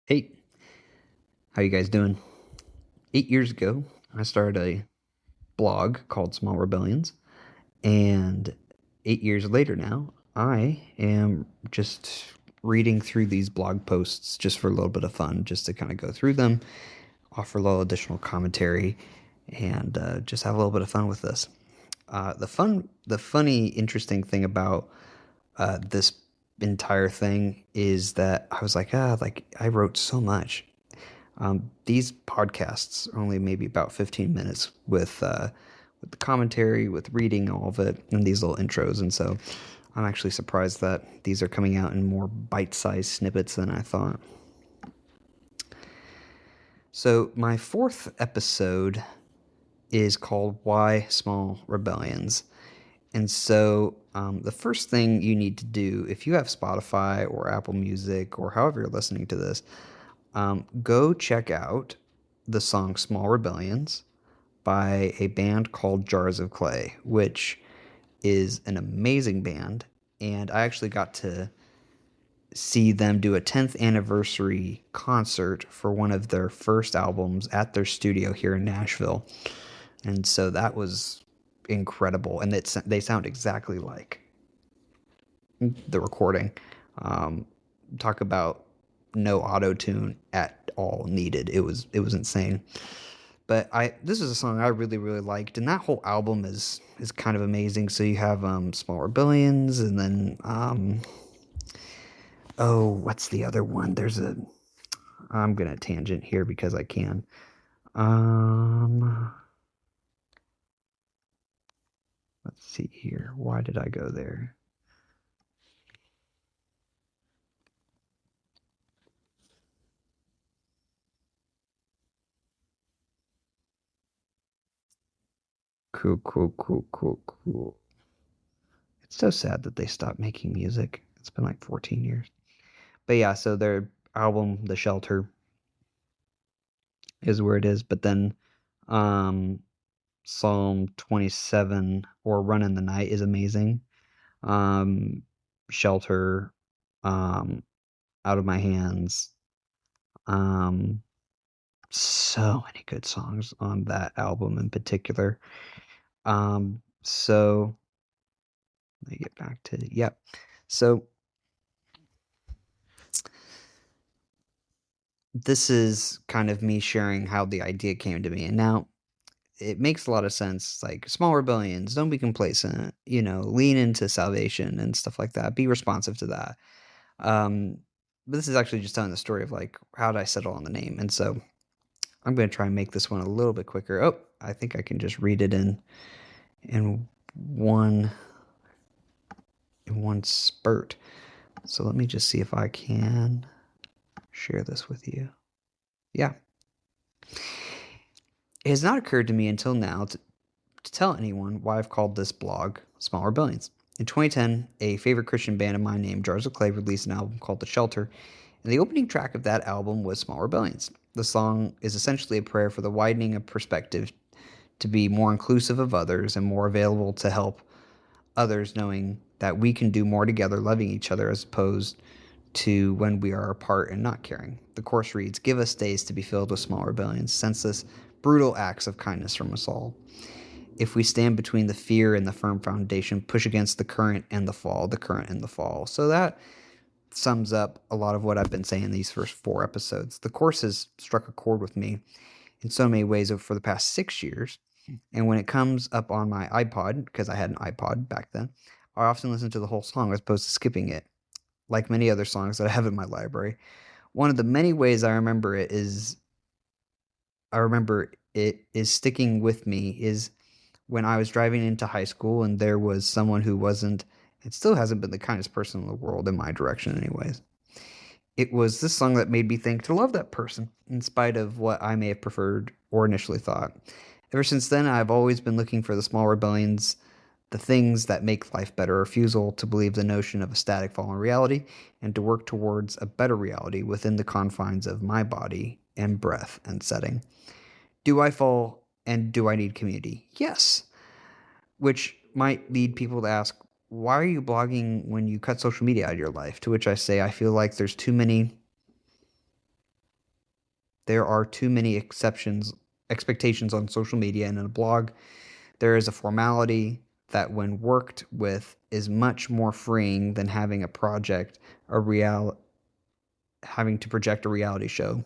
Hey, how you guys doing? 8 years ago, I started a blog called Small Rebellions, and 8 years later now, I am just reading through these blog posts just for a little bit of fun, just to kind of go through them, offer a little additional commentary, and just have a little bit of fun with this. The funny, interesting thing about this entire thing is that I was like I wrote so much. These podcasts are only maybe about 15 minutes with the commentary, with reading all of it, and these little intros. And so I'm actually surprised that these are coming out in more bite-sized snippets than I thought. So my fourth episode is called Why Small Rebellions. And so the first thing you need to do, if you have Spotify or Apple Music or however you're listening to this, go check out the song Small Rebellions by a band called Jars of Clay, which is an amazing band. And I actually got to see them do a 10th anniversary concert for one of their first albums at their studio here in Nashville. And so that was incredible. And they sound exactly like the recording. Um, Talk about no auto tune at all needed. It was insane. But I this is a song I really liked, and that whole album is kind of amazing. So you have Small Rebellions, and then oh, what's the other one? I'm gonna tangent here because I can. Um, let's see here. Why did I go there? Cool. It's so sad that they stopped making music. It's been like 14 years. But yeah, so their album, The Shelter, is where it is. But then um Psalm 27 or Run in the Night is amazing. Um Shelter, um Out of My Hands. Um so many good songs on that album in particular. So let me get back to yep. So this is kind of me sharing how the idea came to me. And now it makes a lot of sense. Like small rebellions, don't be complacent, lean into salvation and stuff like that. Be responsive to that. Um, but this is actually just telling the story of like how did I settle on the name. And so I'm going to try and make this one a little bit quicker. Oh, I think I can just read it in one in one spurt. So let me just see if I can share this with you. Yeah. It has not occurred to me until now to tell anyone why I've called this blog Small Rebellions. In 2010, a favorite Christian band of mine named Jars of Clay released an album called The Shelter, and the opening track of that album was Small Rebellions. The song is essentially a prayer for the widening of perspective to be more inclusive of others and more available to help others, knowing that we can do more together, loving each other as opposed to when we are apart and not caring. The chorus reads, "Give us days to be filled with small rebellions, senseless, brutal acts of kindness from us all. If we stand between the fear and the firm foundation, push against the current and the fall, the current and the fall." So that sums up a lot of what I've been saying these first four episodes. The course has struck a chord with me in so many ways for the past 6 years. And when it comes up on my iPod, because I had an iPod back then, I often listen to the whole song as opposed to skipping it, like many other songs that I have in my library. One of the many ways I remember it is sticking with me is when I was driving into high school and there was someone who wasn't, it still hasn't been the kindest person in the world in my direction, anyways. It was this song that made me think to love that person, in spite of what I may have preferred or initially thought. Ever since then, I've always been looking for the small rebellions, the things that make life better, a refusal to believe the notion of a static fallen reality, and to work towards a better reality within the confines of my body and breath and setting. Do I fall and do I need community? Yes. Which might lead people to ask, why are you blogging when you cut social media out of your life? To which I say, I feel like there's too many There are too many expectations on social media and in a blog. There is a formality that, when worked with, is much more freeing than having having to project a reality show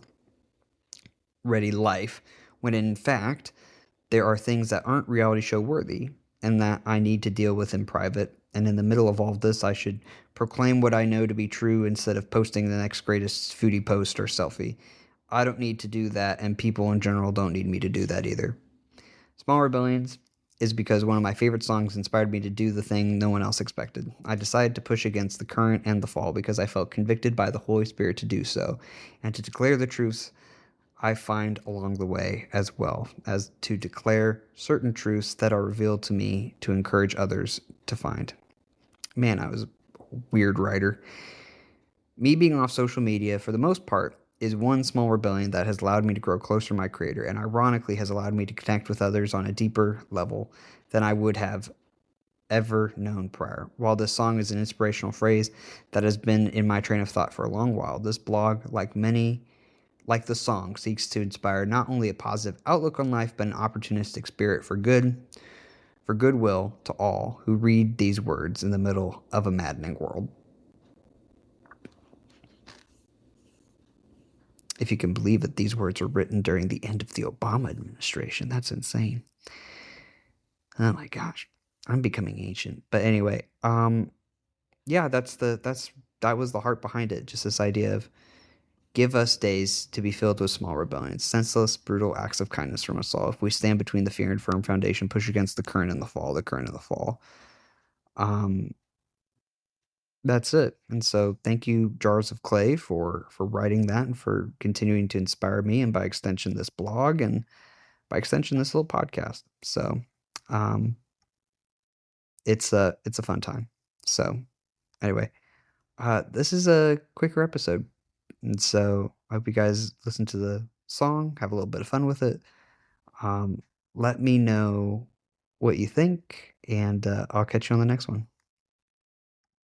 ready life, when in fact there are things that aren't reality show worthy and that I need to deal with in private. And in the middle of all of this, I should proclaim what I know to be true instead of posting the next greatest foodie post or selfie. I don't need to do that, and people in general don't need me to do that either. Small Rebellions is because one of my favorite songs inspired me to do the thing no one else expected. I decided to push against the current and the fall because I felt convicted by the Holy Spirit to do so, and to declare the truths I find along the way, as well as to declare certain truths that are revealed to me to encourage others to find. Man, I was a weird writer. Me being off social media, for the most part, is one small rebellion that has allowed me to grow closer to my creator, and ironically has allowed me to connect with others on a deeper level than I would have ever known prior. While this song is an inspirational phrase that has been in my train of thought for a long while, this blog, like the song, seeks to inspire not only a positive outlook on life, but an opportunistic spirit for goodwill to all who read these words in the middle of a maddening world. If you can believe that these words were written during the end of the Obama administration, that's insane. Oh my gosh, I'm becoming ancient. But anyway, yeah, that was the heart behind it. Just this idea of give us days to be filled with small rebellions, senseless, brutal acts of kindness from us all. If we stand between the fear and firm foundation, push against the current and the fall. That's it. And so thank you, Jars of Clay, for writing that and for continuing to inspire me, and by extension this blog, and by extension this little podcast. So um it's a fun time. So anyway, this is a quicker episode. And so I hope you guys listen to the song, have a little bit of fun with it. Let me know what you think, and I'll catch you on the next one.